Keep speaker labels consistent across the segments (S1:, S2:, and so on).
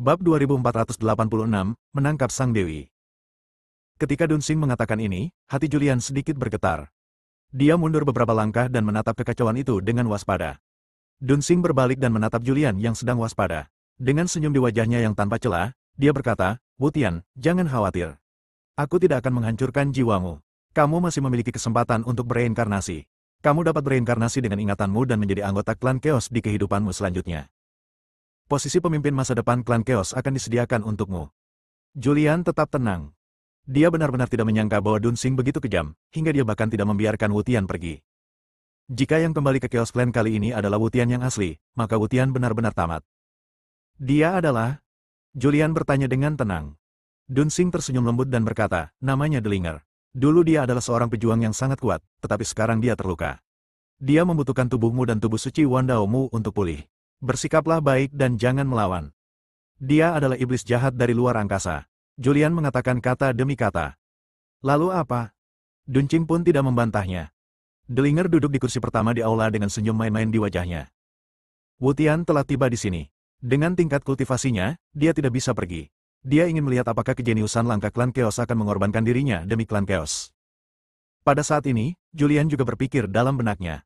S1: Bab 2486, Menangkap Sang Dewi. Ketika Dunsing mengatakan ini, hati Julian sedikit bergetar. Dia mundur beberapa langkah dan menatap kekacauan itu dengan waspada. Dunsing berbalik dan menatap Julian yang sedang waspada. Dengan senyum di wajahnya yang tanpa celah, dia berkata, "Wu Tian, jangan khawatir. Aku tidak akan menghancurkan jiwamu. Kamu masih memiliki kesempatan untuk bereinkarnasi. Kamu dapat bereinkarnasi dengan ingatanmu dan menjadi anggota klan Chaos di kehidupanmu selanjutnya. Posisi pemimpin masa depan klan Chaos akan disediakan untukmu." Julian tetap tenang. Dia benar-benar tidak menyangka bahwa Dunsing begitu kejam, hingga dia bahkan tidak membiarkan Wu Tian pergi. Jika yang kembali ke Chaos Clan kali ini adalah Wu Tian yang asli, maka Wu Tian benar-benar tamat. Dia adalah... Julian bertanya dengan tenang. Dunsing tersenyum lembut dan berkata, "Namanya Delinger. Dulu dia adalah seorang pejuang yang sangat kuat, tetapi sekarang dia terluka. Dia membutuhkan tubuhmu dan tubuh suci Wandaomu untuk pulih. Bersikaplah baik dan jangan melawan. Dia adalah iblis jahat dari luar angkasa." Julian mengatakan kata demi kata. "Lalu apa?" Dunsing pun tidak membantahnya. Delinger duduk di kursi pertama di aula dengan senyum main-main di wajahnya. Wu Tian telah tiba di sini. Dengan tingkat kultivasinya, dia tidak bisa pergi. Dia ingin melihat apakah kejeniusan langkah klan Chaos akan mengorbankan dirinya demi klan Chaos. Pada saat ini, Julian juga berpikir dalam benaknya.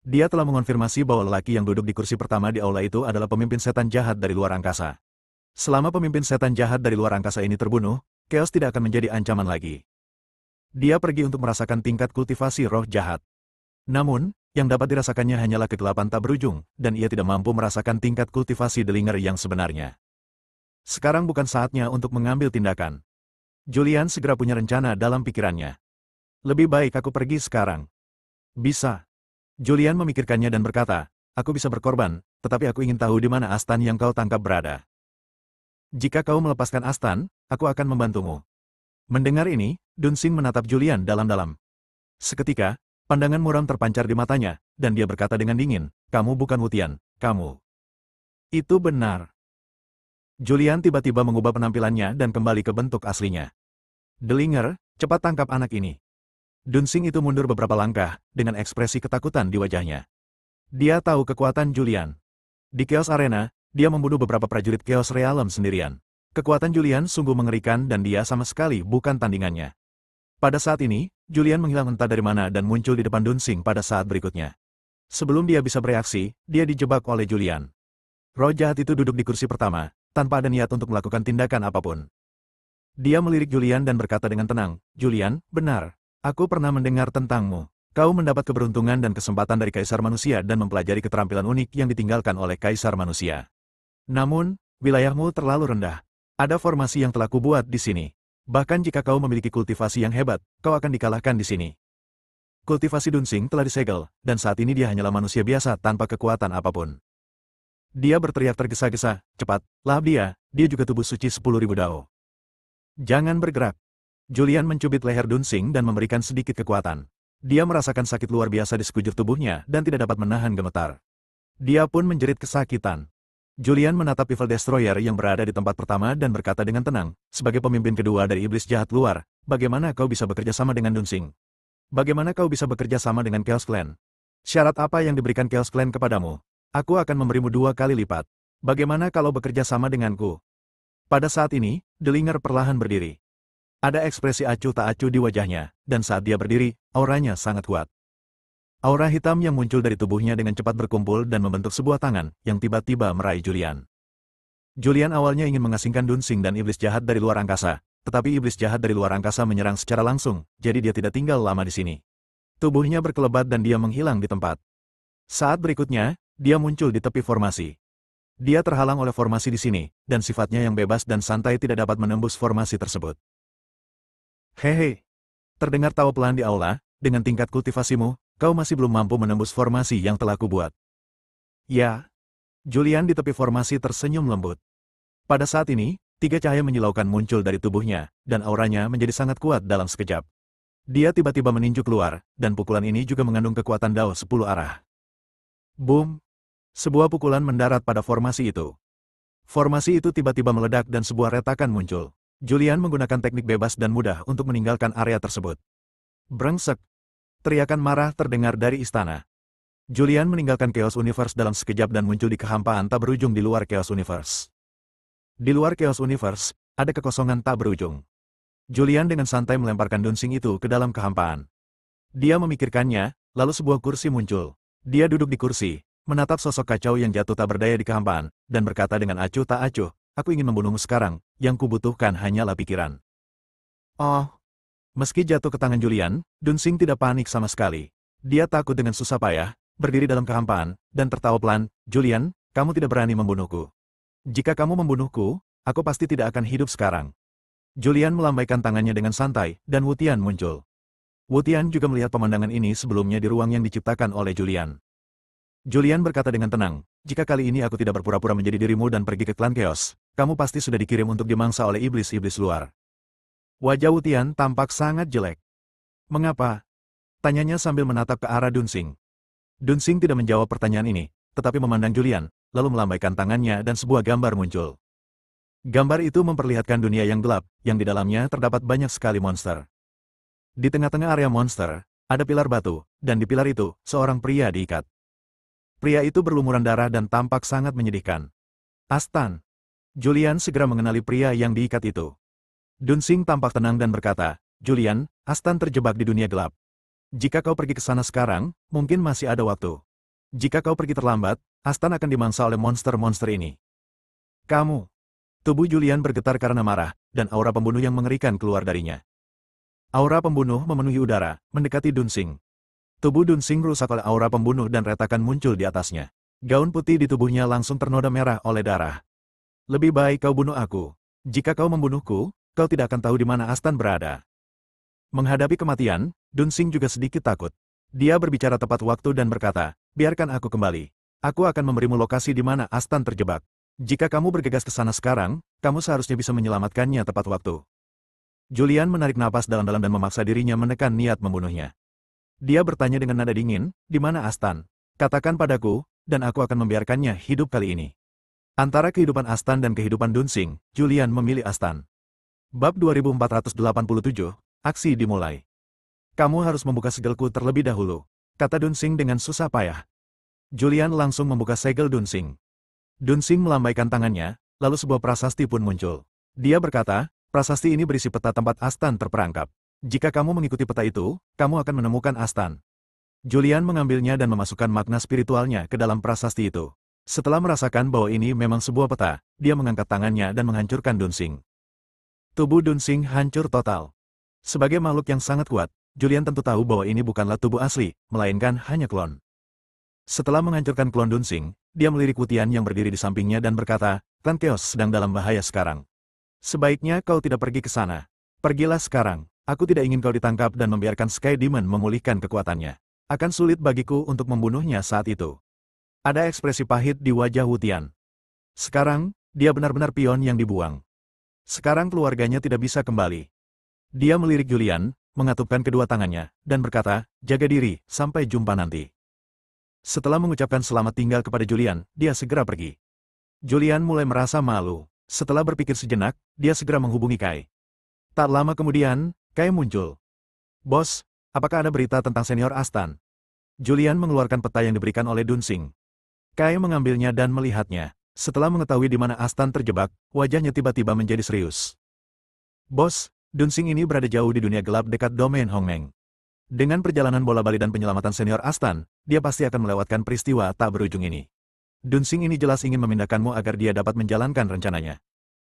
S1: Dia telah mengonfirmasi bahwa lelaki yang duduk di kursi pertama di aula itu adalah pemimpin setan jahat dari luar angkasa. Selama pemimpin setan jahat dari luar angkasa ini terbunuh, Chaos tidak akan menjadi ancaman lagi. Dia pergi untuk merasakan tingkat kultivasi roh jahat. Namun, yang dapat dirasakannya hanyalah kegelapan tak berujung, dan ia tidak mampu merasakan tingkat kultivasi Delinger yang sebenarnya. Sekarang bukan saatnya untuk mengambil tindakan. Julian segera punya rencana dalam pikirannya. "Lebih baik aku pergi sekarang." "Bisa." Julian memikirkannya dan berkata, "Aku bisa berkorban, tetapi aku ingin tahu di mana Astan yang kau tangkap berada. Jika kau melepaskan Astan, aku akan membantumu." Mendengar ini, Dunsing menatap Julian dalam-dalam. Seketika, pandangan muram terpancar di matanya, dan dia berkata dengan dingin, "Kamu bukan Wu Tian, kamu." Itu benar. Julian tiba-tiba mengubah penampilannya dan kembali ke bentuk aslinya. "Delinger, cepat tangkap anak ini." Dunsing itu mundur beberapa langkah, dengan ekspresi ketakutan di wajahnya. Dia tahu kekuatan Julian. Di Chaos Arena, dia membunuh beberapa prajurit Chaos Realm sendirian. Kekuatan Julian sungguh mengerikan dan dia sama sekali bukan tandingannya. Pada saat ini, Julian menghilang entah dari mana dan muncul di depan Dunsing pada saat berikutnya. Sebelum dia bisa bereaksi, dia dijebak oleh Julian. Roh jahat itu duduk di kursi pertama, tanpa ada niat untuk melakukan tindakan apapun. Dia melirik Julian dan berkata dengan tenang, "Julian, benar. Aku pernah mendengar tentangmu. Kau mendapat keberuntungan dan kesempatan dari Kaisar Manusia dan mempelajari keterampilan unik yang ditinggalkan oleh Kaisar Manusia. Namun, wilayahmu terlalu rendah. Ada formasi yang telah kubuat di sini. Bahkan jika kau memiliki kultivasi yang hebat, kau akan dikalahkan di sini." Kultivasi Dunsing telah disegel, dan saat ini dia hanyalah manusia biasa tanpa kekuatan apapun. Dia berteriak tergesa-gesa, "Cepat, lahap dia juga tubuh suci 10.000 dao. Jangan bergerak." Julian mencubit leher Dunsing dan memberikan sedikit kekuatan. Dia merasakan sakit luar biasa di sekujur tubuhnya dan tidak dapat menahan gemetar. Dia pun menjerit kesakitan. Julian menatap Evil Destroyer yang berada di tempat pertama dan berkata dengan tenang, "Sebagai pemimpin kedua dari iblis jahat luar, bagaimana kau bisa bekerja sama dengan Dunsing? Bagaimana kau bisa bekerja sama dengan Chaos Clan? Syarat apa yang diberikan Chaos Clan kepadamu? Aku akan memberimu 2 kali lipat. Bagaimana kalau bekerja sama denganku?" Pada saat ini, Delinger perlahan berdiri. Ada ekspresi acuh tak acuh di wajahnya, dan saat dia berdiri, auranya sangat kuat. Aura hitam yang muncul dari tubuhnya dengan cepat berkumpul dan membentuk sebuah tangan, yang tiba-tiba meraih Julian. Julian awalnya ingin mengasingkan Dunsing dan iblis jahat dari luar angkasa, tetapi iblis jahat dari luar angkasa menyerang secara langsung, jadi dia tidak tinggal lama di sini. Tubuhnya berkelebat dan dia menghilang di tempat. Saat berikutnya, dia muncul di tepi formasi. Dia terhalang oleh formasi di sini, dan sifatnya yang bebas dan santai tidak dapat menembus formasi tersebut. "Hehe." Terdengar tawa pelan di aula, "Dengan tingkat kultivasimu, kau masih belum mampu menembus formasi yang telah kubuat." "Ya." Julian di tepi formasi tersenyum lembut. Pada saat ini, 3 cahaya menyilaukan muncul dari tubuhnya, dan auranya menjadi sangat kuat dalam sekejap. Dia tiba-tiba meninju keluar, dan pukulan ini juga mengandung kekuatan dao 10 arah. Boom! Sebuah pukulan mendarat pada formasi itu. Formasi itu tiba-tiba meledak dan sebuah retakan muncul. Julian menggunakan teknik bebas dan mudah untuk meninggalkan area tersebut. Brengsek! Teriakan marah terdengar dari istana. Julian meninggalkan Chaos Universe dalam sekejap dan muncul di kehampaan tak berujung di luar Chaos Universe. Di luar Chaos Universe, ada kekosongan tak berujung. Julian dengan santai melemparkan Dunsing itu ke dalam kehampaan. Dia memikirkannya, lalu sebuah kursi muncul. Dia duduk di kursi, menatap sosok kacau yang jatuh tak berdaya di kehampaan, dan berkata dengan acuh tak acuh, "Aku ingin membunuhmu sekarang, yang kubutuhkan hanyalah pikiran." Oh, meski jatuh ke tangan Julian, Dunsing tidak panik sama sekali. Dia takut dengan susah payah, berdiri dalam kehampaan, dan tertawa pelan, "Julian, kamu tidak berani membunuhku. Jika kamu membunuhku, aku pasti tidak akan hidup sekarang." Julian melambaikan tangannya dengan santai, dan Wutian muncul. Wutian juga melihat pemandangan ini sebelumnya di ruang yang diciptakan oleh Julian. Julian berkata dengan tenang, "Jika kali ini aku tidak berpura-pura menjadi dirimu dan pergi ke klan Chaos, kamu pasti sudah dikirim untuk dimangsa oleh iblis-iblis luar." Wajah Wutian tampak sangat jelek. "Mengapa?" tanyanya sambil menatap ke arah Dunsing. Dunsing tidak menjawab pertanyaan ini, tetapi memandang Julian, lalu melambaikan tangannya dan sebuah gambar muncul. Gambar itu memperlihatkan dunia yang gelap, yang di dalamnya terdapat banyak sekali monster. Di tengah-tengah area monster, ada pilar batu, dan di pilar itu, seorang pria diikat. Pria itu berlumuran darah dan tampak sangat menyedihkan. Astan. Julian segera mengenali pria yang diikat itu. Dunsing tampak tenang dan berkata, "Julian, Astan terjebak di dunia gelap. Jika kau pergi ke sana sekarang, mungkin masih ada waktu. Jika kau pergi terlambat, Astan akan dimangsa oleh monster-monster ini." "Kamu." Tubuh Julian bergetar karena marah, dan aura pembunuh yang mengerikan keluar darinya. Aura pembunuh memenuhi udara, mendekati Dunsing. Tubuh Dunsing rusak oleh aura pembunuh dan retakan muncul di atasnya. Gaun putih di tubuhnya langsung ternoda merah oleh darah. "Lebih baik kau bunuh aku. Jika kau membunuhku, kau tidak akan tahu di mana Astan berada." Menghadapi kematian, Dunsing juga sedikit takut. Dia berbicara tepat waktu dan berkata, "Biarkan aku kembali. Aku akan memberimu lokasi di mana Astan terjebak. Jika kamu bergegas ke sana sekarang, kamu seharusnya bisa menyelamatkannya tepat waktu." Julian menarik napas dalam-dalam dan memaksa dirinya menekan niat membunuhnya. Dia bertanya dengan nada dingin, "Di mana Astan? Katakan padaku, dan aku akan membiarkannya hidup kali ini." Antara kehidupan Astan dan kehidupan Dunsing, Julian memilih Astan. Bab 2487, aksi dimulai. "Kamu harus membuka segelku terlebih dahulu," kata Dunsing dengan susah payah. Julian langsung membuka segel Dunsing. Dunsing melambaikan tangannya, lalu sebuah prasasti pun muncul. Dia berkata, "Prasasti ini berisi peta tempat Astan terperangkap. Jika kamu mengikuti peta itu, kamu akan menemukan Astan." Julian mengambilnya dan memasukkan makna spiritualnya ke dalam prasasti itu. Setelah merasakan bahwa ini memang sebuah peta, dia mengangkat tangannya dan menghancurkan Dunsing. Tubuh Dunsing hancur total. Sebagai makhluk yang sangat kuat, Julian tentu tahu bahwa ini bukanlah tubuh asli, melainkan hanya klon. Setelah menghancurkan klon Dunsing, dia melirik Wutian yang berdiri di sampingnya dan berkata, "Klan Chaos sedang dalam bahaya sekarang. Sebaiknya kau tidak pergi ke sana. Pergilah sekarang. Aku tidak ingin kau ditangkap dan membiarkan Sky Demon memulihkan kekuatannya. Akan sulit bagiku untuk membunuhnya saat itu." Ada ekspresi pahit di wajah Wutian. Sekarang, dia benar-benar pion yang dibuang. Sekarang keluarganya tidak bisa kembali. Dia melirik Julian, mengatupkan kedua tangannya, dan berkata, "Jaga diri, sampai jumpa nanti." Setelah mengucapkan selamat tinggal kepada Julian, dia segera pergi. Julian mulai merasa malu. Setelah berpikir sejenak, dia segera menghubungi Kai. Tak lama kemudian, Kai muncul. "Bos, apakah ada berita tentang senior Astan?" Julian mengeluarkan peta yang diberikan oleh Dunsing. Kai mengambilnya dan melihatnya. Setelah mengetahui di mana Astan terjebak, wajahnya tiba-tiba menjadi serius. "Bos, Dunsing ini berada jauh di dunia gelap dekat domain Hongmeng. Dengan perjalanan bola-bali dan penyelamatan senior Astan, dia pasti akan melewatkan peristiwa tak berujung ini. Dunsing ini jelas ingin memindahkanmu agar dia dapat menjalankan rencananya."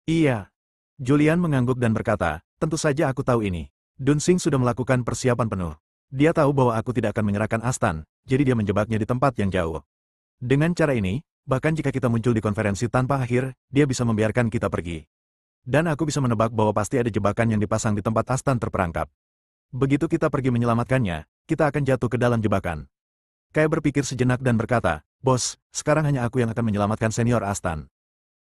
S1: "Iya." Julian mengangguk dan berkata, "Tentu saja aku tahu ini. Dunsing sudah melakukan persiapan penuh. Dia tahu bahwa aku tidak akan menyerahkan Astan, jadi dia menjebaknya di tempat yang jauh. Dengan cara ini, bahkan jika kita muncul di konferensi tanpa akhir, dia bisa membiarkan kita pergi. Dan aku bisa menebak bahwa pasti ada jebakan yang dipasang di tempat Astan terperangkap. Begitu kita pergi menyelamatkannya, kita akan jatuh ke dalam jebakan." Kai berpikir sejenak dan berkata, "Bos, sekarang hanya aku yang akan menyelamatkan senior Astan.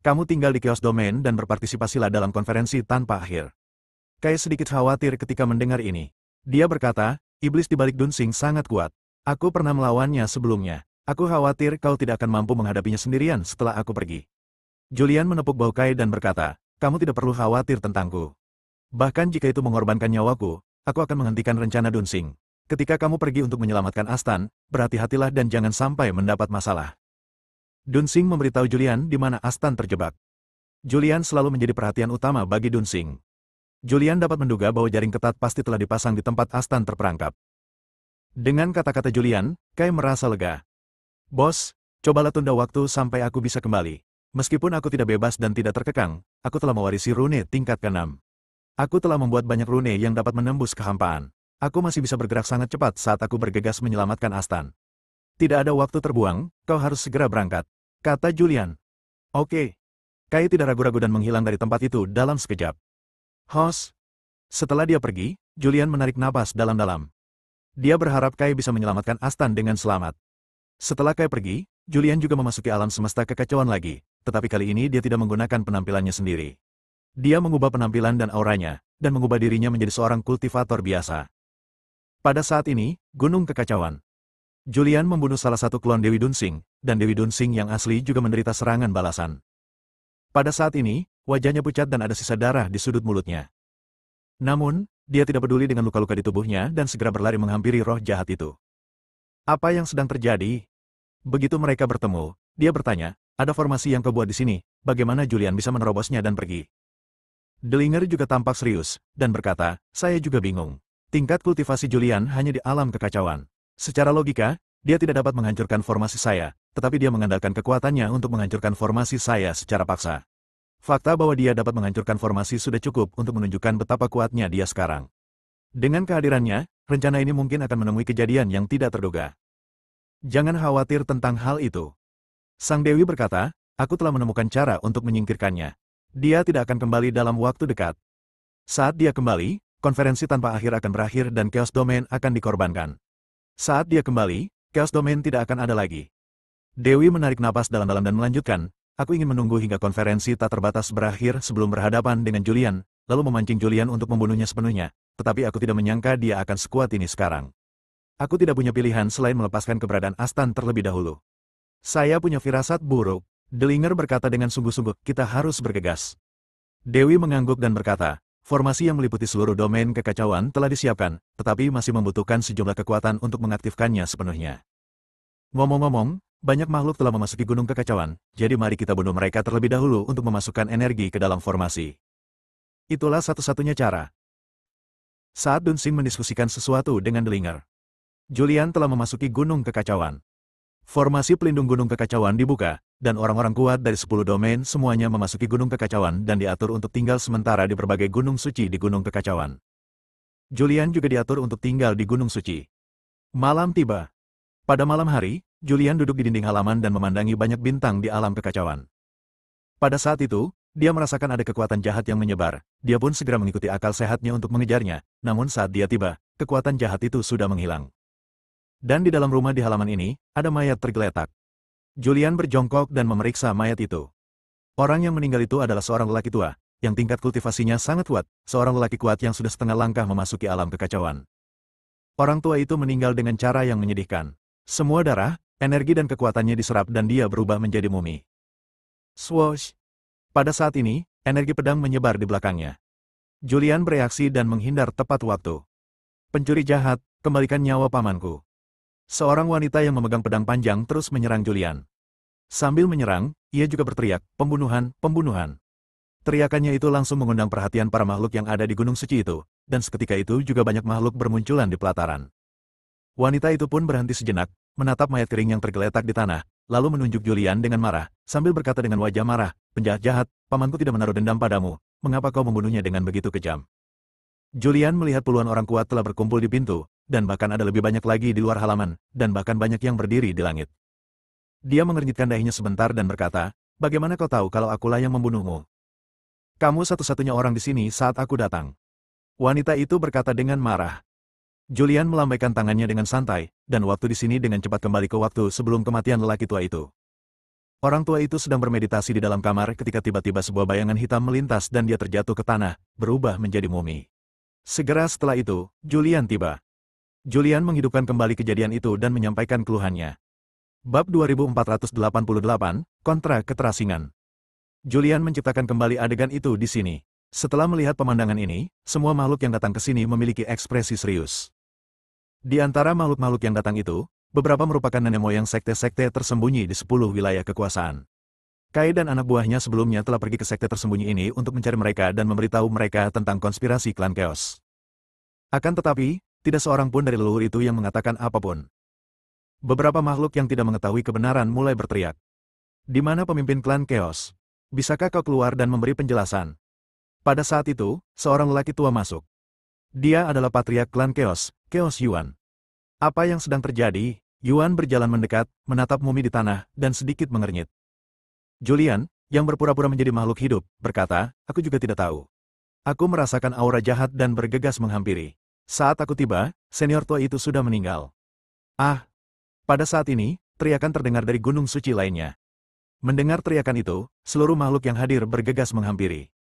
S1: Kamu tinggal di Chaos Domain dan berpartisipasilah dalam konferensi tanpa akhir." Kai sedikit khawatir ketika mendengar ini. Dia berkata, "Iblis di balik Dunsing sangat kuat. Aku pernah melawannya sebelumnya. Aku khawatir kau tidak akan mampu menghadapinya sendirian setelah aku pergi." Julian menepuk bahu Kai dan berkata, "Kamu tidak perlu khawatir tentangku. Bahkan jika itu mengorbankan nyawaku, aku akan menghentikan rencana Dunsing. Ketika kamu pergi untuk menyelamatkan Astan, berhati-hatilah dan jangan sampai mendapat masalah." Dunsing memberitahu Julian di mana Astan terjebak. Julian selalu menjadi perhatian utama bagi Dunsing. Julian dapat menduga bahwa jaring ketat pasti telah dipasang di tempat Astan terperangkap. Dengan kata-kata Julian, Kai merasa lega. Bos, cobalah tunda waktu sampai aku bisa kembali. Meskipun aku tidak bebas dan tidak terkekang, aku telah mewarisi rune tingkat ke-6. Aku telah membuat banyak rune yang dapat menembus kehampaan. Aku masih bisa bergerak sangat cepat saat aku bergegas menyelamatkan Astan. Tidak ada waktu terbuang, kau harus segera berangkat, kata Julian. Oke. Kai tidak ragu-ragu dan menghilang dari tempat itu dalam sekejap. Hos. Setelah dia pergi, Julian menarik napas dalam-dalam. Dia berharap Kai bisa menyelamatkan Astan dengan selamat. Setelah Kai pergi, Julian juga memasuki alam semesta kekacauan lagi, tetapi kali ini dia tidak menggunakan penampilannya sendiri. Dia mengubah penampilan dan auranya, dan mengubah dirinya menjadi seorang kultivator biasa. Pada saat ini, Gunung Kekacauan. Julian membunuh salah satu klon Dewi Dunsing, dan Dewi Dunsing yang asli juga menderita serangan balasan. Pada saat ini, wajahnya pucat dan ada sisa darah di sudut mulutnya. Namun, dia tidak peduli dengan luka-luka di tubuhnya dan segera berlari menghampiri roh jahat itu. Apa yang sedang terjadi? Begitu mereka bertemu, dia bertanya, ada formasi yang kau buat di sini, bagaimana Julian bisa menerobosnya dan pergi? Delinger juga tampak serius, dan berkata, saya juga bingung. Tingkat kultivasi Julian hanya di alam kekacauan. Secara logika, dia tidak dapat menghancurkan formasi saya, tetapi dia mengandalkan kekuatannya untuk menghancurkan formasi saya secara paksa. Fakta bahwa dia dapat menghancurkan formasi sudah cukup untuk menunjukkan betapa kuatnya dia sekarang. Dengan kehadirannya, rencana ini mungkin akan menemui kejadian yang tidak terduga. Jangan khawatir tentang hal itu. Sang Dewi berkata, aku telah menemukan cara untuk menyingkirkannya. Dia tidak akan kembali dalam waktu dekat. Saat dia kembali, konferensi tanpa akhir akan berakhir dan Chaos Domain akan dikorbankan. Saat dia kembali, Chaos Domain tidak akan ada lagi. Dewi menarik napas dalam-dalam dan melanjutkan, aku ingin menunggu hingga konferensi tak terbatas berakhir sebelum berhadapan dengan Julian, lalu memancing Julian untuk membunuhnya sepenuhnya, tetapi aku tidak menyangka dia akan sekuat ini sekarang. Aku tidak punya pilihan selain melepaskan keberadaan Astan terlebih dahulu. Saya punya firasat buruk, Delinger berkata dengan sungguh-sungguh, kita harus bergegas. Dewi mengangguk dan berkata, formasi yang meliputi seluruh domain kekacauan telah disiapkan, tetapi masih membutuhkan sejumlah kekuatan untuk mengaktifkannya sepenuhnya. Ngomong-ngomong, banyak makhluk telah memasuki gunung kekacauan, jadi mari kita bunuh mereka terlebih dahulu untuk memasukkan energi ke dalam formasi. Itulah satu-satunya cara. Saat Dunsing mendiskusikan sesuatu dengan Delinger, Julian telah memasuki gunung kekacauan. Formasi pelindung gunung kekacauan dibuka, dan orang-orang kuat dari 10 domain semuanya memasuki gunung kekacauan dan diatur untuk tinggal sementara di berbagai gunung suci di gunung kekacauan. Julian juga diatur untuk tinggal di gunung suci. Malam tiba. Pada malam hari, Julian duduk di dinding halaman dan memandangi banyak bintang di alam kekacauan. Pada saat itu, dia merasakan ada kekuatan jahat yang menyebar. Dia pun segera mengikuti akal sehatnya untuk mengejarnya, namun saat dia tiba, kekuatan jahat itu sudah menghilang. Dan di dalam rumah di halaman ini, ada mayat tergeletak. Julian berjongkok dan memeriksa mayat itu. Orang yang meninggal itu adalah seorang lelaki tua, yang tingkat kultivasinya sangat kuat, seorang lelaki kuat yang sudah setengah langkah memasuki alam kekacauan. Orang tua itu meninggal dengan cara yang menyedihkan. Semua darah, energi dan kekuatannya diserap dan dia berubah menjadi mumi. Swoosh! Pada saat ini, energi pedang menyebar di belakangnya. Julian bereaksi dan menghindar tepat waktu. Pencuri jahat, kembalikan nyawa pamanku. Seorang wanita yang memegang pedang panjang terus menyerang Julian. Sambil menyerang, ia juga berteriak, pembunuhan, pembunuhan. Teriakannya itu langsung mengundang perhatian para makhluk yang ada di gunung suci itu, dan seketika itu juga banyak makhluk bermunculan di pelataran. Wanita itu pun berhenti sejenak, menatap mayat kering yang tergeletak di tanah, lalu menunjuk Julian dengan marah, sambil berkata dengan wajah marah, penjahat jahat, pamanku tidak menaruh dendam padamu, mengapa kau membunuhnya dengan begitu kejam? Julian melihat puluhan orang kuat telah berkumpul di pintu, dan bahkan ada lebih banyak lagi di luar halaman, dan bahkan banyak yang berdiri di langit. Dia mengernyitkan dahinya sebentar dan berkata, bagaimana kau tahu kalau akulah yang membunuhmu? Kamu satu-satunya orang di sini saat aku datang. Wanita itu berkata dengan marah. Julian melambaikan tangannya dengan santai, dan waktu di sini dengan cepat kembali ke waktu sebelum kematian lelaki tua itu. Orang tua itu sedang bermeditasi di dalam kamar ketika tiba-tiba sebuah bayangan hitam melintas dan dia terjatuh ke tanah, berubah menjadi mumi. Segera setelah itu, Julian tiba. Julian menghidupkan kembali kejadian itu dan menyampaikan keluhannya. Bab 2488, Kontra Keterasingan. Julian menciptakan kembali adegan itu di sini. Setelah melihat pemandangan ini, semua makhluk yang datang ke sini memiliki ekspresi serius. Di antara makhluk-makhluk yang datang itu, beberapa merupakan nenek moyang sekte-sekte tersembunyi di 10 wilayah kekuasaan. Kai dan anak buahnya sebelumnya telah pergi ke sekte tersembunyi ini untuk mencari mereka dan memberitahu mereka tentang konspirasi klan Chaos. Akan tetapi, tidak seorang pun dari leluhur itu yang mengatakan apapun. Beberapa makhluk yang tidak mengetahui kebenaran mulai berteriak. Di mana pemimpin klan Chaos? Bisakah kau keluar dan memberi penjelasan? Pada saat itu, seorang lelaki tua masuk. Dia adalah patriark klan Chaos, Chaos Yuan. Apa yang sedang terjadi? Yuan berjalan mendekat, menatap mumi di tanah, dan sedikit mengernyit. Julian, yang berpura-pura menjadi makhluk hidup, berkata, aku juga tidak tahu. Aku merasakan aura jahat dan bergegas menghampiri. Saat aku tiba, senior tua itu sudah meninggal. Ah! Pada saat ini, teriakan terdengar dari gunung suci lainnya. Mendengar teriakan itu, seluruh makhluk yang hadir bergegas menghampiri.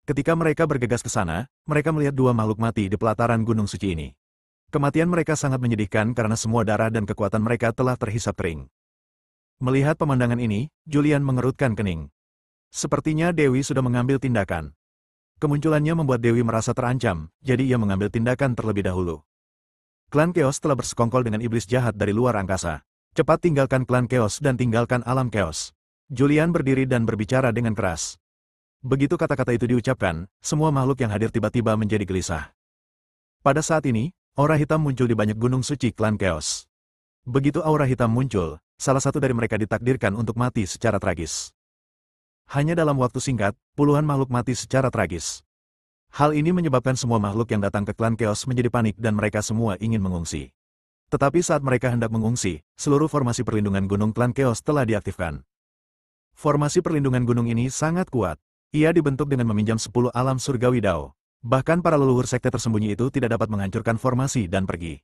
S1: Ketika mereka bergegas ke sana, mereka melihat dua makhluk mati di pelataran gunung suci ini. Kematian mereka sangat menyedihkan karena semua darah dan kekuatan mereka telah terhisap kering. Melihat pemandangan ini, Julian mengerutkan kening. Sepertinya Dewi sudah mengambil tindakan. Kemunculannya membuat Dewi merasa terancam, jadi ia mengambil tindakan terlebih dahulu. Klan Chaos telah bersekongkol dengan iblis jahat dari luar angkasa. Cepat tinggalkan klan Chaos dan tinggalkan alam Chaos. Julian berdiri dan berbicara dengan keras. Begitu kata-kata itu diucapkan, semua makhluk yang hadir tiba-tiba menjadi gelisah. Pada saat ini, aura hitam muncul di banyak gunung suci klan Chaos. Begitu aura hitam muncul, salah satu dari mereka ditakdirkan untuk mati secara tragis. Hanya dalam waktu singkat, puluhan makhluk mati secara tragis. Hal ini menyebabkan semua makhluk yang datang ke klan Chaos menjadi panik dan mereka semua ingin mengungsi. Tetapi saat mereka hendak mengungsi, seluruh formasi perlindungan gunung klan Chaos telah diaktifkan. Formasi perlindungan gunung ini sangat kuat. Ia dibentuk dengan meminjam 10 alam surgawi Dao. Bahkan para leluhur sekte tersembunyi itu tidak dapat menghancurkan formasi dan pergi.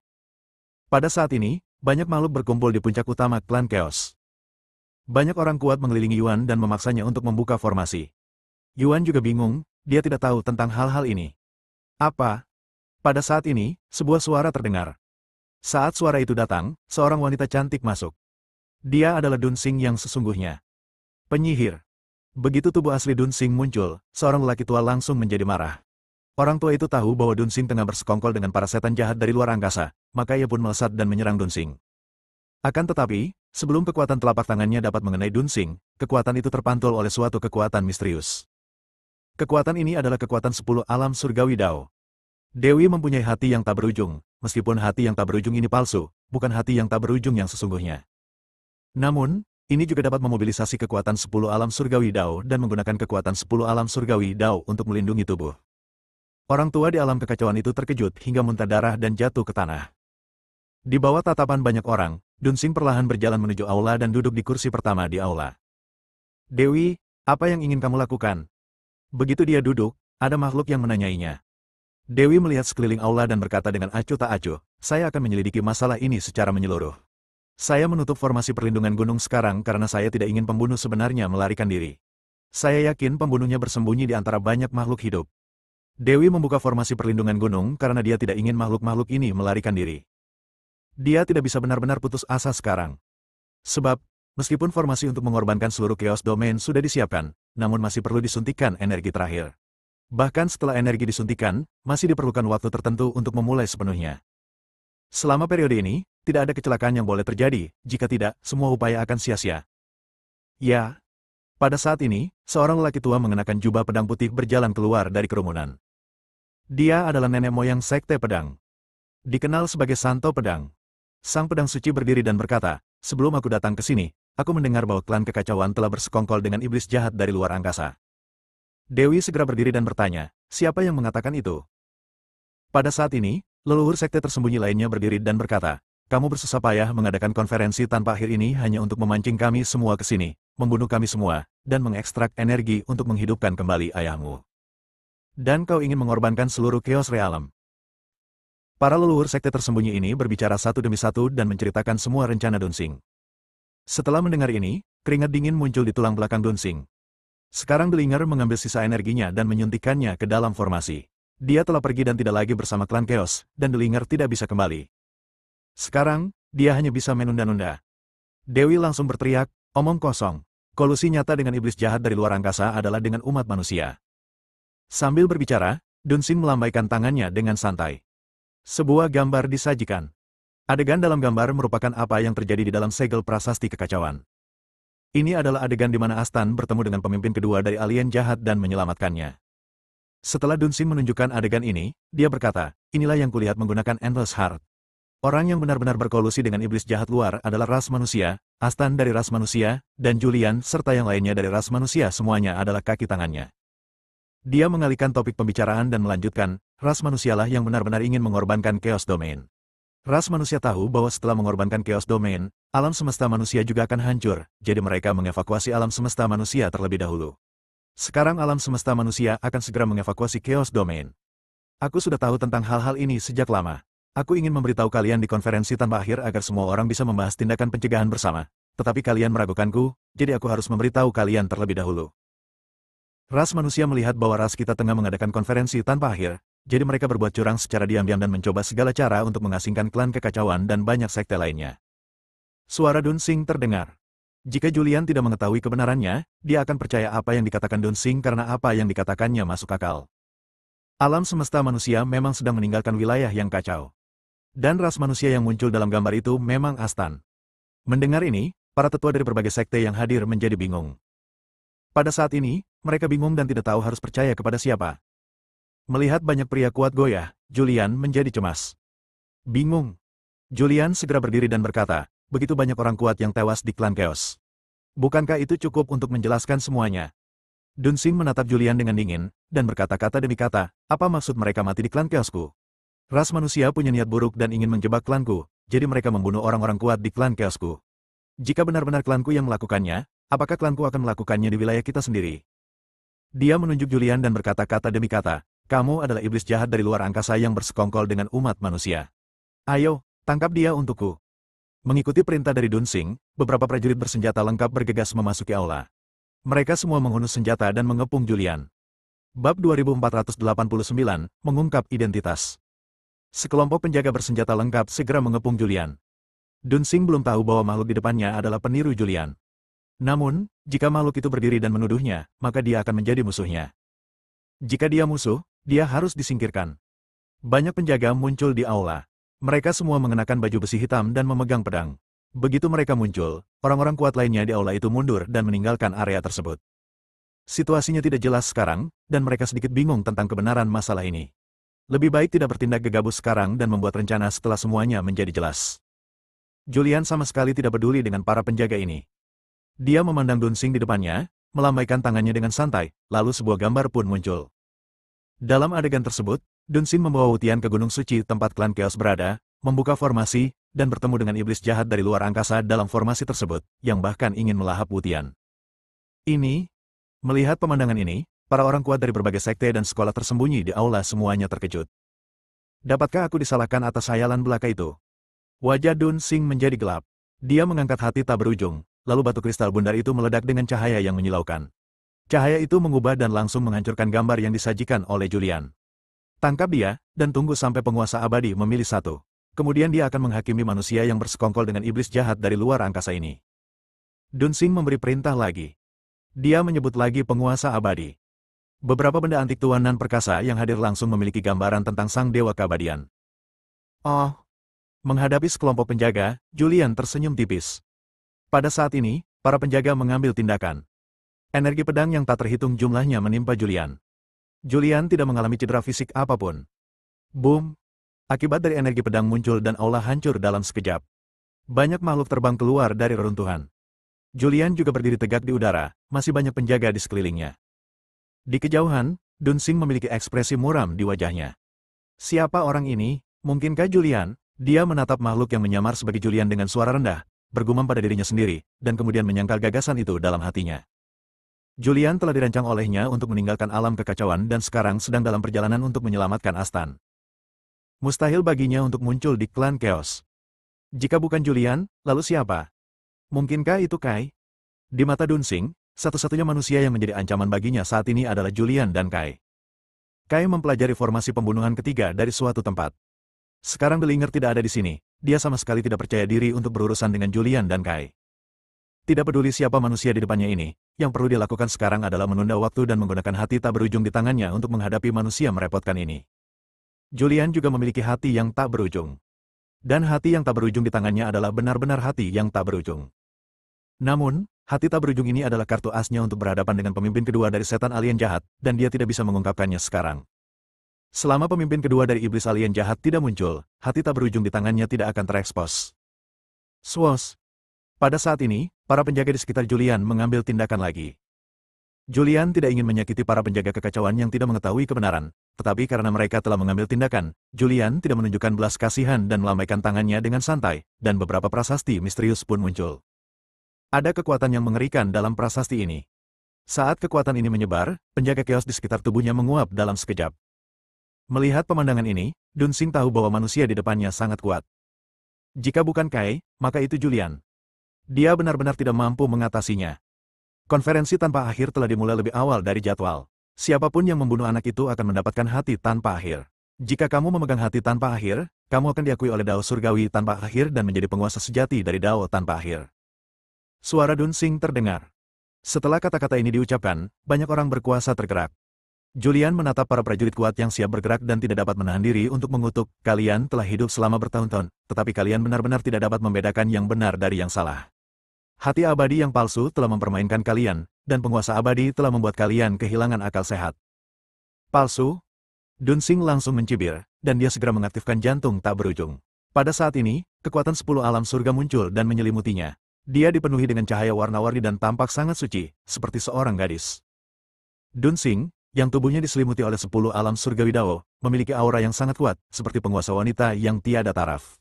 S1: Pada saat ini, banyak makhluk berkumpul di puncak utama klan Chaos. Banyak orang kuat mengelilingi Yuan dan memaksanya untuk membuka formasi. Yuan juga bingung, dia tidak tahu tentang hal-hal ini. Apa? Pada saat ini, sebuah suara terdengar. Saat suara itu datang, seorang wanita cantik masuk. Dia adalah Dunsing yang sesungguhnya. Penyihir. Begitu tubuh asli Dunsing muncul, seorang lelaki tua langsung menjadi marah. Orang tua itu tahu bahwa Dunsing tengah bersekongkol dengan para setan jahat dari luar angkasa, maka ia pun melesat dan menyerang Dunsing. Akan tetapi, sebelum kekuatan telapak tangannya dapat mengenai Dunsing, kekuatan itu terpantul oleh suatu kekuatan misterius. Kekuatan ini adalah kekuatan 10 alam surgawi Dao. Dewi mempunyai hati yang tak berujung, meskipun hati yang tak berujung ini palsu, bukan hati yang tak berujung yang sesungguhnya. Namun, ini juga dapat memobilisasi kekuatan 10 alam surgawi Dao dan menggunakan kekuatan 10 alam surgawi Dao untuk melindungi tubuh. Orang tua di alam kekacauan itu terkejut hingga muntah darah dan jatuh ke tanah. Di bawah tatapan banyak orang, Dunsing perlahan berjalan menuju aula dan duduk di kursi pertama di aula. Dewi, apa yang ingin kamu lakukan? Begitu dia duduk, ada makhluk yang menanyainya. Dewi melihat sekeliling aula dan berkata dengan acuh tak acuh, saya akan menyelidiki masalah ini secara menyeluruh. Saya menutup formasi perlindungan gunung sekarang karena saya tidak ingin pembunuh sebenarnya melarikan diri. Saya yakin pembunuhnya bersembunyi di antara banyak makhluk hidup. Dewi membuka formasi perlindungan gunung karena dia tidak ingin makhluk-makhluk ini melarikan diri. Dia tidak bisa benar-benar putus asa sekarang. Sebab, meskipun formasi untuk mengorbankan seluruh Chaos Domain sudah disiapkan, namun masih perlu disuntikkan energi terakhir. Bahkan setelah energi disuntikan, masih diperlukan waktu tertentu untuk memulai sepenuhnya. Selama periode ini, tidak ada kecelakaan yang boleh terjadi, jika tidak, semua upaya akan sia-sia. Ya. Pada saat ini, seorang lelaki tua mengenakan jubah pedang putih berjalan keluar dari kerumunan. Dia adalah nenek moyang Sekte Pedang. Dikenal sebagai Santo Pedang. Sang pedang suci berdiri dan berkata, sebelum aku datang ke sini, aku mendengar bahwa klan kekacauan telah bersekongkol dengan iblis jahat dari luar angkasa. Dewi segera berdiri dan bertanya, siapa yang mengatakan itu? Pada saat ini, leluhur sekte tersembunyi lainnya berdiri dan berkata, kamu bersusah payah mengadakan konferensi tanpa akhir ini hanya untuk memancing kami semua ke sini, membunuh kami semua, dan mengekstrak energi untuk menghidupkan kembali ayahmu. Dan kau ingin mengorbankan seluruh Chaos Realm. Para leluhur sekte tersembunyi ini berbicara satu demi satu dan menceritakan semua rencana Dunsing. Setelah mendengar ini, keringat dingin muncul di tulang belakang Dunsing. Sekarang Delinger mengambil sisa energinya dan menyuntikkannya ke dalam formasi. Dia telah pergi dan tidak lagi bersama klan Chaos, dan Delinger tidak bisa kembali. Sekarang, dia hanya bisa menunda-nunda. Dewi langsung berteriak, omong kosong. Kolusi nyata dengan iblis jahat dari luar angkasa adalah dengan umat manusia. Sambil berbicara, Dunsing melambaikan tangannya dengan santai. Sebuah gambar disajikan. Adegan dalam gambar merupakan apa yang terjadi di dalam segel prasasti kekacauan. Ini adalah adegan di mana Astan bertemu dengan pemimpin kedua dari alien jahat dan menyelamatkannya. Setelah Dunsing menunjukkan adegan ini, dia berkata, inilah yang kulihat menggunakan Endless Heart. Orang yang benar-benar berkolusi dengan iblis jahat luar adalah ras manusia, Astan dari ras manusia, dan Julian serta yang lainnya dari ras manusia semuanya adalah kaki tangannya. Dia mengalihkan topik pembicaraan dan melanjutkan, ras manusialah yang benar-benar ingin mengorbankan Chaos Domain. Ras manusia tahu bahwa setelah mengorbankan Chaos Domain, alam semesta manusia juga akan hancur, jadi mereka mengevakuasi alam semesta manusia terlebih dahulu. Sekarang alam semesta manusia akan segera mengevakuasi Chaos Domain. Aku sudah tahu tentang hal-hal ini sejak lama. Aku ingin memberitahu kalian di konferensi tanpa akhir agar semua orang bisa membahas tindakan pencegahan bersama. Tetapi kalian meragukanku, jadi aku harus memberitahu kalian terlebih dahulu. Ras manusia melihat bahwa ras kita tengah mengadakan konferensi tanpa akhir, jadi mereka berbuat curang secara diam-diam dan mencoba segala cara untuk mengasingkan klan kekacauan dan banyak sekte lainnya. Suara Dunsing terdengar. Jika Julian tidak mengetahui kebenarannya, dia akan percaya apa yang dikatakan Dunsing karena apa yang dikatakannya masuk akal. Alam semesta manusia memang sedang meninggalkan wilayah yang kacau. Dan ras manusia yang muncul dalam gambar itu memang Astan. Mendengar ini, para tetua dari berbagai sekte yang hadir menjadi bingung. Pada saat ini, mereka bingung dan tidak tahu harus percaya kepada siapa. Melihat banyak pria kuat goyah, Julian menjadi cemas. Bingung. Julian segera berdiri dan berkata, begitu banyak orang kuat yang tewas di klan Chaos. Bukankah itu cukup untuk menjelaskan semuanya? Dunsing menatap Julian dengan dingin, dan berkata-kata demi kata, apa maksud mereka mati di klan Chaosku? Ras manusia punya niat buruk dan ingin menjebak klanku, jadi mereka membunuh orang-orang kuat di klan Chaosku. Jika benar-benar klanku yang melakukannya, apakah klanku akan melakukannya di wilayah kita sendiri? Dia menunjuk Julian dan berkata-kata demi kata, kamu adalah iblis jahat dari luar angkasa yang bersekongkol dengan umat manusia. Ayo, tangkap dia untukku. Mengikuti perintah dari Dunsing, beberapa prajurit bersenjata lengkap bergegas memasuki aula. Mereka semua menghunus senjata dan mengepung Julian. Bab 2489, mengungkap identitas. Sekelompok penjaga bersenjata lengkap segera mengepung Julian. Dunsing belum tahu bahwa makhluk di depannya adalah peniru Julian. Namun, jika makhluk itu berdiri dan menuduhnya, maka dia akan menjadi musuhnya. Jika dia musuh, dia harus disingkirkan. Banyak penjaga muncul di aula. Mereka semua mengenakan baju besi hitam dan memegang pedang. Begitu mereka muncul, orang-orang kuat lainnya di aula itu mundur dan meninggalkan area tersebut. Situasinya tidak jelas sekarang, dan mereka sedikit bingung tentang kebenaran masalah ini. Lebih baik tidak bertindak gegabah sekarang dan membuat rencana setelah semuanya menjadi jelas. Julian sama sekali tidak peduli dengan para penjaga ini. Dia memandang Dunsing di depannya, melambaikan tangannya dengan santai, lalu sebuah gambar pun muncul. Dalam adegan tersebut, Dunsing membawa Wutian ke Gunung Suci tempat klan Chaos berada, membuka formasi, dan bertemu dengan iblis jahat dari luar angkasa dalam formasi tersebut, yang bahkan ingin melahap Wutian. Melihat pemandangan ini, para orang kuat dari berbagai sekte dan sekolah tersembunyi di aula semuanya terkejut. Dapatkah aku disalahkan atas hayalan belaka itu? Wajah Dunsing menjadi gelap. Dia mengangkat hati tak berujung, lalu batu kristal bundar itu meledak dengan cahaya yang menyilaukan. Cahaya itu mengubah dan langsung menghancurkan gambar yang disajikan oleh Julian. Tangkap dia, dan tunggu sampai penguasa abadi memilih satu. Kemudian dia akan menghakimi manusia yang bersekongkol dengan iblis jahat dari luar angkasa ini. Dunsing memberi perintah lagi. Dia menyebut lagi penguasa abadi. Beberapa benda antik tua nan perkasa yang hadir langsung memiliki gambaran tentang sang dewa keabadian. Oh! Menghadapi sekelompok penjaga, Julian tersenyum tipis. Pada saat ini, para penjaga mengambil tindakan. Energi pedang yang tak terhitung jumlahnya menimpa Julian. Julian tidak mengalami cedera fisik apapun. Boom! Akibat dari energi pedang muncul dan aula hancur dalam sekejap. Banyak makhluk terbang keluar dari reruntuhan. Julian juga berdiri tegak di udara, masih banyak penjaga di sekelilingnya. Di kejauhan, Dunsing memiliki ekspresi muram di wajahnya. Siapa orang ini? Mungkinkah Julian? Dia menatap makhluk yang menyamar sebagai Julian dengan suara rendah, bergumam pada dirinya sendiri, dan kemudian menyangkal gagasan itu dalam hatinya. Julian telah dirancang olehnya untuk meninggalkan alam kekacauan dan sekarang sedang dalam perjalanan untuk menyelamatkan Astan. Mustahil baginya untuk muncul di klan Chaos. Jika bukan Julian, lalu siapa? Mungkinkah itu Kai? Di mata Dunsing, satu-satunya manusia yang menjadi ancaman baginya saat ini adalah Julian dan Kai. Kai mempelajari formasi pembunuhan ketiga dari suatu tempat. Sekarang Delinger tidak ada di sini, dia sama sekali tidak percaya diri untuk berurusan dengan Julian dan Kai. Tidak peduli siapa manusia di depannya ini, yang perlu dilakukan sekarang adalah menunda waktu dan menggunakan hati tak berujung di tangannya untuk menghadapi manusia merepotkan ini. Julian juga memiliki hati yang tak berujung. Dan hati yang tak berujung di tangannya adalah benar-benar hati yang tak berujung. Namun, Hati tak berujung ini adalah kartu asnya untuk berhadapan dengan pemimpin kedua dari setan alien jahat, dan dia tidak bisa mengungkapkannya sekarang. Selama pemimpin kedua dari iblis alien jahat tidak muncul, hati tak berujung di tangannya tidak akan terekspos. Swos. Pada saat ini, para penjaga di sekitar Julian mengambil tindakan lagi. Julian tidak ingin menyakiti para penjaga kekacauan yang tidak mengetahui kebenaran, tetapi karena mereka telah mengambil tindakan, Julian tidak menunjukkan belas kasihan dan melambaikan tangannya dengan santai, dan beberapa prasasti misterius pun muncul. Ada kekuatan yang mengerikan dalam prasasti ini. Saat kekuatan ini menyebar, penjaga keos di sekitar tubuhnya menguap dalam sekejap. Melihat pemandangan ini, Dunsing tahu bahwa manusia di depannya sangat kuat. Jika bukan Kai, maka itu Julian. Dia benar-benar tidak mampu mengatasinya. Konferensi tanpa akhir telah dimulai lebih awal dari jadwal. Siapapun yang membunuh anak itu akan mendapatkan hati tanpa akhir. Jika kamu memegang hati tanpa akhir, kamu akan diakui oleh Dao Surgawi tanpa akhir dan menjadi penguasa sejati dari Dao tanpa akhir. Suara Dunsing terdengar. Setelah kata-kata ini diucapkan, banyak orang berkuasa tergerak. Julian menatap para prajurit kuat yang siap bergerak dan tidak dapat menahan diri untuk mengutuk, kalian telah hidup selama bertahun-tahun, tetapi kalian benar-benar tidak dapat membedakan yang benar dari yang salah. Hati abadi yang palsu telah mempermainkan kalian, dan penguasa abadi telah membuat kalian kehilangan akal sehat. Palsu? Dunsing langsung mencibir, dan dia segera mengaktifkan jantung tak berujung. Pada saat ini, kekuatan 10 alam surga muncul dan menyelimutinya. Dia dipenuhi dengan cahaya warna-warni dan tampak sangat suci, seperti seorang gadis. Dunsing, yang tubuhnya diselimuti oleh 10 alam surgawi Dao, memiliki aura yang sangat kuat, seperti penguasa wanita yang tiada taraf.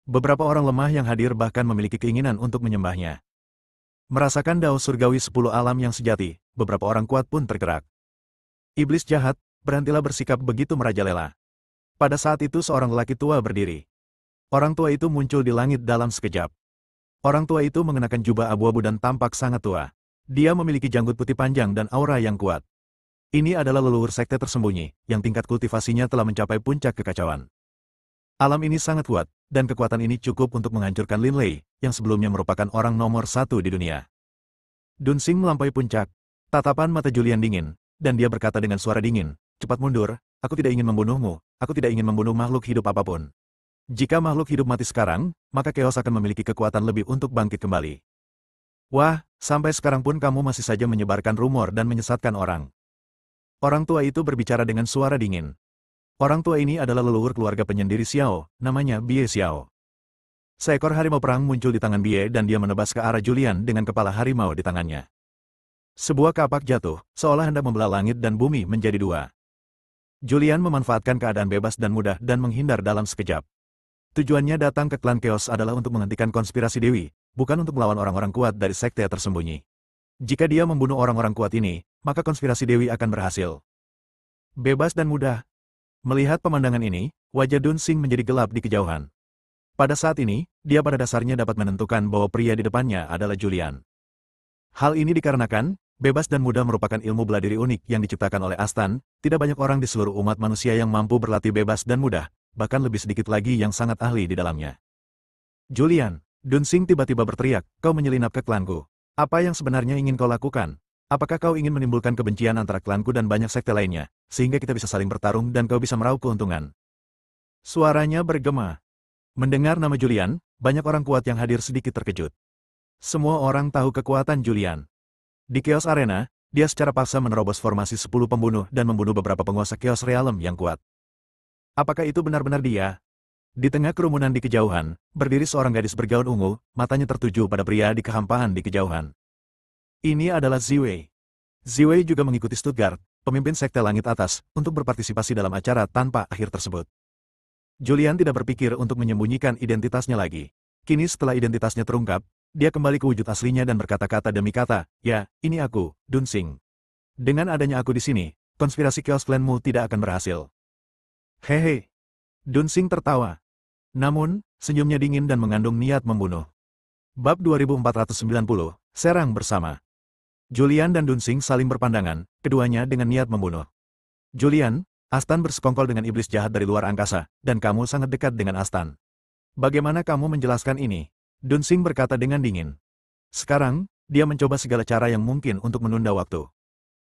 S1: Beberapa orang lemah yang hadir bahkan memiliki keinginan untuk menyembahnya. Merasakan Dao Surgawi 10 alam yang sejati, beberapa orang kuat pun tergerak. Iblis jahat, berhentilah bersikap begitu merajalela. Pada saat itu seorang lelaki tua berdiri. Orang tua itu muncul di langit dalam sekejap. Orang tua itu mengenakan jubah abu-abu dan tampak sangat tua. Dia memiliki janggut putih panjang dan aura yang kuat. Ini adalah leluhur sekte tersembunyi, yang tingkat kultivasinya telah mencapai puncak kekacauan. Alam ini sangat kuat, dan kekuatan ini cukup untuk menghancurkan Lin Lei, yang sebelumnya merupakan orang nomor 1 di dunia. Dunsing melampaui puncak. Tatapan mata Julian dingin, dan dia berkata dengan suara dingin, cepat mundur, aku tidak ingin membunuhmu, aku tidak ingin membunuh makhluk hidup apapun. Jika makhluk hidup mati sekarang, maka Chaos akan memiliki kekuatan lebih untuk bangkit kembali. Wah, sampai sekarang pun kamu masih saja menyebarkan rumor dan menyesatkan orang. Orang tua itu berbicara dengan suara dingin. Orang tua ini adalah leluhur keluarga penyendiri Xiao, namanya Bie Xiao. Seekor harimau perang muncul di tangan Bie dan dia menebas ke arah Julian dengan kepala harimau di tangannya. Sebuah kapak jatuh, seolah hendak membelah langit dan bumi menjadi dua. Julian memanfaatkan keadaan bebas dan mudah dan menghindar dalam sekejap. Tujuannya datang ke klan Chaos adalah untuk menghentikan konspirasi Dewi, bukan untuk melawan orang-orang kuat dari sekte tersembunyi. Jika dia membunuh orang-orang kuat ini, maka konspirasi Dewi akan berhasil. Bebas dan mudah. Melihat pemandangan ini, wajah Dunsing menjadi gelap di kejauhan. Pada saat ini, dia pada dasarnya dapat menentukan bahwa pria di depannya adalah Julian. Hal ini dikarenakan, bebas dan mudah merupakan ilmu bela diri unik yang diciptakan oleh Astan, tidak banyak orang di seluruh umat manusia yang mampu berlatih bebas dan mudah, bahkan lebih sedikit lagi yang sangat ahli di dalamnya. Julian, Dunsing tiba-tiba berteriak, kau menyelinap ke klanku. Apa yang sebenarnya ingin kau lakukan? Apakah kau ingin menimbulkan kebencian antara klanku dan banyak sekte lainnya, sehingga kita bisa saling bertarung dan kau bisa meraup keuntungan? Suaranya bergema. Mendengar nama Julian, banyak orang kuat yang hadir sedikit terkejut. Semua orang tahu kekuatan Julian. Di Chaos Arena, dia secara paksa menerobos formasi 10 pembunuh dan membunuh beberapa penguasa Chaos Realm yang kuat. Apakah itu benar-benar dia? Di tengah kerumunan di kejauhan, berdiri seorang gadis bergaun ungu, matanya tertuju pada pria di kehampaan di kejauhan. Ini adalah Ziwei. Ziwei juga mengikuti Stuttgart, pemimpin sekte langit atas, untuk berpartisipasi dalam acara tanpa akhir tersebut. Julian tidak berpikir untuk menyembunyikan identitasnya lagi. Kini setelah identitasnya terungkap, dia kembali ke wujud aslinya dan berkata-kata demi kata, ya, ini aku, Dunsing. Dengan adanya aku di sini, konspirasi Chaos Clan-mu tidak akan berhasil. Hehe. Dunsing tertawa. Namun, senyumnya dingin dan mengandung niat membunuh. Bab 2490, Serang Bersama. Julian dan Dunsing saling berpandangan, keduanya dengan niat membunuh. Julian, Astan bersekongkol dengan iblis jahat dari luar angkasa, dan kamu sangat dekat dengan Astan. Bagaimana kamu menjelaskan ini? Dunsing berkata dengan dingin. Sekarang, dia mencoba segala cara yang mungkin untuk menunda waktu.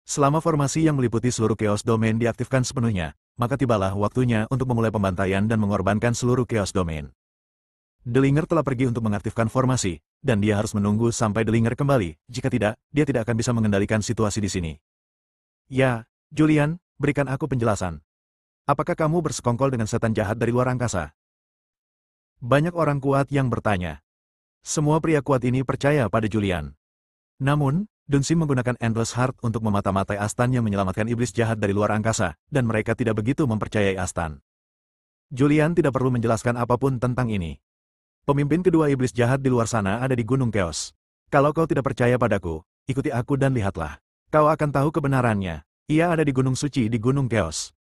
S1: Selama formasi yang meliputi seluruh Chaos Domain diaktifkan sepenuhnya, maka tibalah waktunya untuk memulai pembantaian dan mengorbankan seluruh Chaos Domain. Delinger telah pergi untuk mengaktifkan formasi, dan dia harus menunggu sampai Delinger kembali, jika tidak, dia tidak akan bisa mengendalikan situasi di sini. Ya, Julian, berikan aku penjelasan. Apakah kamu bersekongkol dengan setan jahat dari luar angkasa? Banyak orang kuat yang bertanya. Semua pria kuat ini percaya pada Julian. Namun, Dunsing menggunakan Endless Heart untuk memata-matai Astan yang menyelamatkan iblis jahat dari luar angkasa, dan mereka tidak begitu mempercayai Astan. Julian tidak perlu menjelaskan apapun tentang ini. Pemimpin kedua iblis jahat di luar sana ada di Gunung Chaos. Kalau kau tidak percaya padaku, ikuti aku dan lihatlah. Kau akan tahu kebenarannya. Ia ada di Gunung Suci di Gunung Chaos.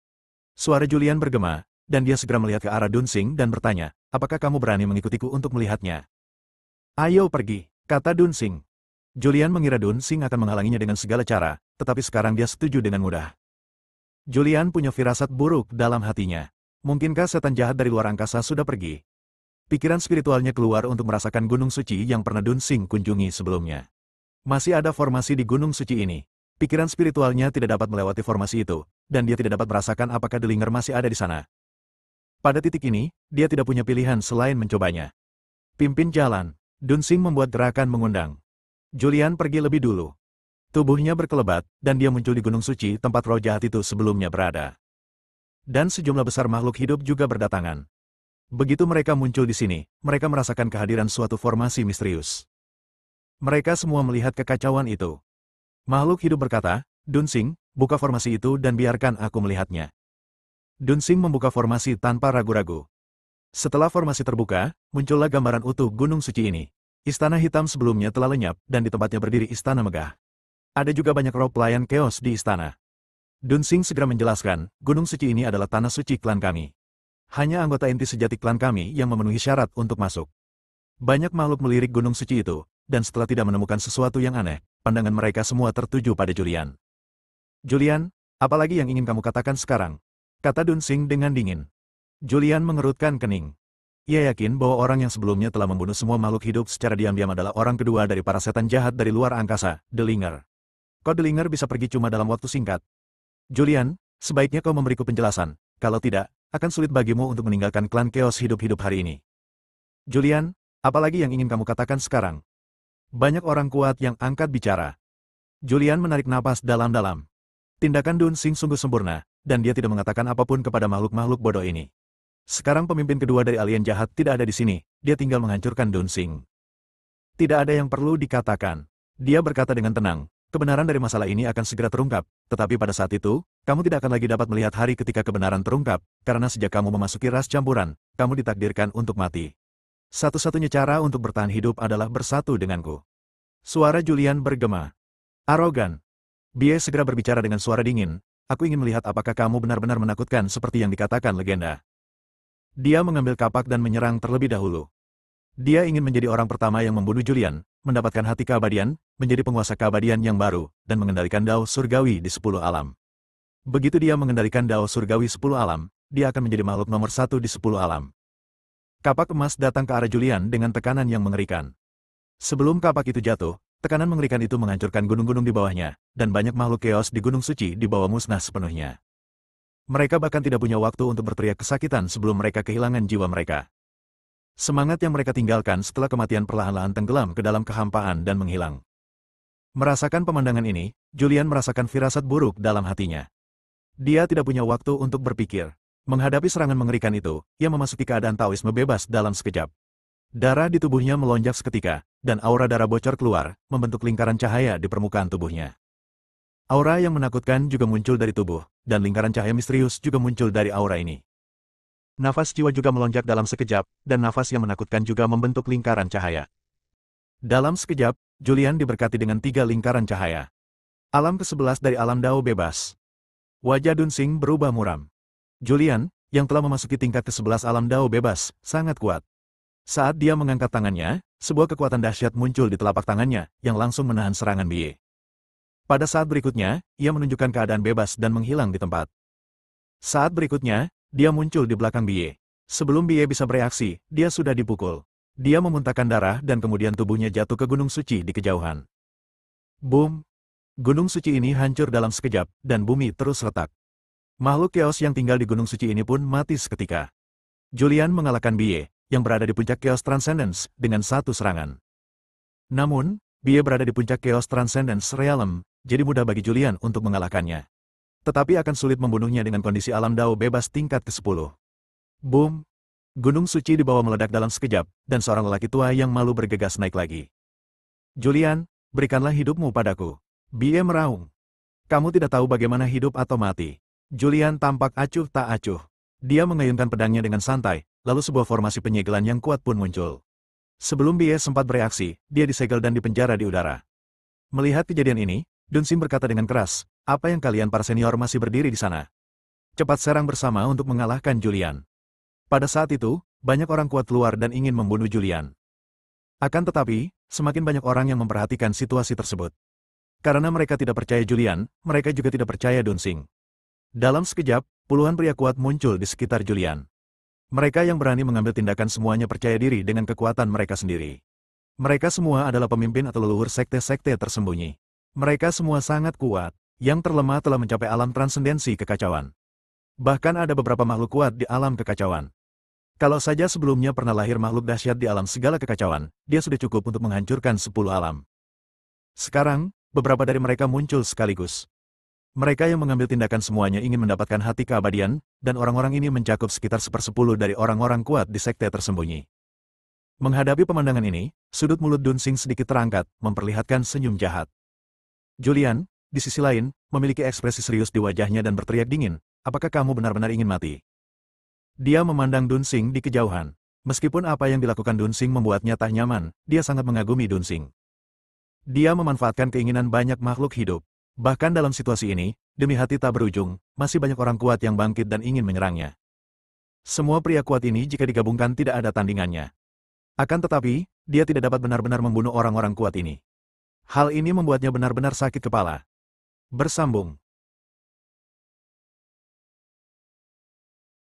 S1: Suara Julian bergema, dan dia segera melihat ke arah Dunsing dan bertanya, apakah kamu berani mengikutiku untuk melihatnya? Ayo pergi, kata Dunsing. Julian mengira Dunsing akan menghalanginya dengan segala cara, tetapi sekarang dia setuju dengan mudah. Julian punya firasat buruk dalam hatinya. Mungkinkah setan jahat dari luar angkasa sudah pergi? Pikiran spiritualnya keluar untuk merasakan Gunung Suci yang pernah Dunsing kunjungi sebelumnya. Masih ada formasi di Gunung Suci ini. Pikiran spiritualnya tidak dapat melewati formasi itu, dan dia tidak dapat merasakan apakah Delinger masih ada di sana. Pada titik ini, dia tidak punya pilihan selain mencobanya. Pimpin jalan. Dunsing membuat gerakan mengundang. Julian pergi lebih dulu. Tubuhnya berkelebat, dan dia muncul di Gunung Suci tempat roh jahat itu sebelumnya berada. Dan sejumlah besar makhluk hidup juga berdatangan. Begitu mereka muncul di sini, mereka merasakan kehadiran suatu formasi misterius. Mereka semua melihat kekacauan itu. Makhluk hidup berkata, Dunsing, buka formasi itu dan biarkan aku melihatnya. Dunsing membuka formasi tanpa ragu-ragu. Setelah formasi terbuka, muncullah gambaran utuh Gunung Suci ini. Istana hitam sebelumnya telah lenyap, dan di tempatnya berdiri istana megah. Ada juga banyak roh pelayan Chaos di istana. Dunsing segera menjelaskan, Gunung Suci ini adalah tanah suci klan kami. Hanya anggota inti sejati klan kami yang memenuhi syarat untuk masuk. Banyak makhluk melirik Gunung Suci itu, dan setelah tidak menemukan sesuatu yang aneh, pandangan mereka semua tertuju pada Julian. Julian, apalagi yang ingin kamu katakan sekarang? Kata Dunsing dengan dingin. Julian mengerutkan kening. Ia yakin bahwa orang yang sebelumnya telah membunuh semua makhluk hidup secara diam-diam adalah orang kedua dari para setan jahat dari luar angkasa, Delinger. Kau Delinger bisa pergi cuma dalam waktu singkat. Julian, sebaiknya kau memberiku penjelasan, kalau tidak, akan sulit bagimu untuk meninggalkan klan Chaos hidup-hidup hari ini. Julian, apalagi yang ingin kamu katakan sekarang? Banyak orang kuat yang angkat bicara. Julian menarik napas dalam-dalam. Tindakan Dunsing sungguh sempurna, dan dia tidak mengatakan apapun kepada makhluk-makhluk bodoh ini. Sekarang pemimpin kedua dari alien jahat tidak ada di sini, dia tinggal menghancurkan Dunsing. Tidak ada yang perlu dikatakan. Dia berkata dengan tenang, kebenaran dari masalah ini akan segera terungkap, tetapi pada saat itu, kamu tidak akan lagi dapat melihat hari ketika kebenaran terungkap, karena sejak kamu memasuki ras campuran, kamu ditakdirkan untuk mati. Satu-satunya cara untuk bertahan hidup adalah bersatu denganku. Suara Julian bergema. Arogan. Bie segera berbicara dengan suara dingin, aku ingin melihat apakah kamu benar-benar menakutkan seperti yang dikatakan legenda. Dia mengambil kapak dan menyerang terlebih dahulu. Dia ingin menjadi orang pertama yang membunuh Julian, mendapatkan hati keabadian, menjadi penguasa keabadian yang baru, dan mengendalikan dao surgawi di 10 alam. Begitu dia mengendalikan dao surgawi 10 alam, dia akan menjadi makhluk nomor 1 di 10 alam. Kapak emas datang ke arah Julian dengan tekanan yang mengerikan. Sebelum kapak itu jatuh, tekanan mengerikan itu menghancurkan gunung-gunung di bawahnya, dan banyak makhluk Chaos di Gunung Suci dibawa musnah sepenuhnya. Mereka bahkan tidak punya waktu untuk berteriak kesakitan sebelum mereka kehilangan jiwa mereka. Semangat yang mereka tinggalkan setelah kematian perlahan-lahan tenggelam ke dalam kehampaan dan menghilang. Merasakan pemandangan ini, Julian merasakan firasat buruk dalam hatinya. Dia tidak punya waktu untuk berpikir. Menghadapi serangan mengerikan itu, ia memasuki keadaan Taoisme bebas dalam sekejap. Darah di tubuhnya melonjak seketika, dan aura darah bocor keluar, membentuk lingkaran cahaya di permukaan tubuhnya. Aura yang menakutkan juga muncul dari tubuh, dan lingkaran cahaya misterius juga muncul dari aura ini. Nafas jiwa juga melonjak dalam sekejap, dan nafas yang menakutkan juga membentuk lingkaran cahaya. Dalam sekejap, Julian diberkati dengan 3 lingkaran cahaya. Alam ke-11 dari alam Dao bebas. Wajah Dunsing berubah muram. Julian, yang telah memasuki tingkat ke-11 alam Dao bebas, sangat kuat. Saat dia mengangkat tangannya, sebuah kekuatan dahsyat muncul di telapak tangannya, yang langsung menahan serangan Bie. Pada saat berikutnya, ia menunjukkan keadaan bebas dan menghilang di tempat. Saat berikutnya, dia muncul di belakang Bie. Sebelum Bie bisa bereaksi, dia sudah dipukul. Dia memuntahkan darah dan kemudian tubuhnya jatuh ke Gunung Suci di kejauhan. Boom! Gunung Suci ini hancur dalam sekejap, dan bumi terus retak. Makhluk Chaos yang tinggal di Gunung Suci ini pun mati seketika. Julian mengalahkan Bie, yang berada di puncak Chaos Transcendence, dengan satu serangan. Namun, Bie berada di puncak Chaos Transcendence Realm, jadi mudah bagi Julian untuk mengalahkannya. Tetapi akan sulit membunuhnya dengan kondisi alam Dao bebas tingkat ke-10. Boom! Gunung suci di bawah meledak dalam sekejap, dan seorang lelaki tua yang malu bergegas naik lagi. Julian, berikanlah hidupmu padaku. Bie meraung. Kamu tidak tahu bagaimana hidup atau mati. Julian tampak acuh tak acuh. Dia mengayunkan pedangnya dengan santai, lalu sebuah formasi penyegelan yang kuat pun muncul. Sebelum Bie sempat bereaksi, dia disegel dan dipenjara di udara. Melihat kejadian ini, Dunsing berkata dengan keras, apa yang kalian para senior masih berdiri di sana? Cepat serang bersama untuk mengalahkan Julian. Pada saat itu, banyak orang kuat keluar dan ingin membunuh Julian. Akan tetapi, semakin banyak orang yang memperhatikan situasi tersebut. Karena mereka tidak percaya Julian, mereka juga tidak percaya Dunsing. Dalam sekejap, puluhan pria kuat muncul di sekitar Julian. Mereka yang berani mengambil tindakan semuanya percaya diri dengan kekuatan mereka sendiri. Mereka semua adalah pemimpin atau leluhur sekte-sekte tersembunyi. Mereka semua sangat kuat, yang terlemah telah mencapai alam transendensi kekacauan. Bahkan ada beberapa makhluk kuat di alam kekacauan. Kalau saja sebelumnya pernah lahir makhluk dahsyat di alam segala kekacauan, dia sudah cukup untuk menghancurkan 10 alam. Sekarang, beberapa dari mereka muncul sekaligus. Mereka yang mengambil tindakan semuanya ingin mendapatkan hati keabadian, dan orang-orang ini mencakup sekitar 1/10 dari orang-orang kuat di sekte tersembunyi. Menghadapi pemandangan ini, sudut mulut Dunsing sedikit terangkat, memperlihatkan senyum jahat. Julian, di sisi lain, memiliki ekspresi serius di wajahnya dan berteriak dingin, apakah kamu benar-benar ingin mati? Dia memandang Dunsing di kejauhan. Meskipun apa yang dilakukan Dunsing membuatnya tak nyaman, dia sangat mengagumi Dunsing. Dia memanfaatkan keinginan banyak makhluk hidup. Bahkan dalam situasi ini, demi hati tak berujung, masih banyak orang kuat yang bangkit dan ingin menyerangnya. Semua pria kuat ini jika digabungkan tidak ada tandingannya. Akan tetapi, dia tidak dapat benar-benar membunuh orang-orang kuat ini. Hal ini membuatnya benar-benar sakit kepala. Bersambung.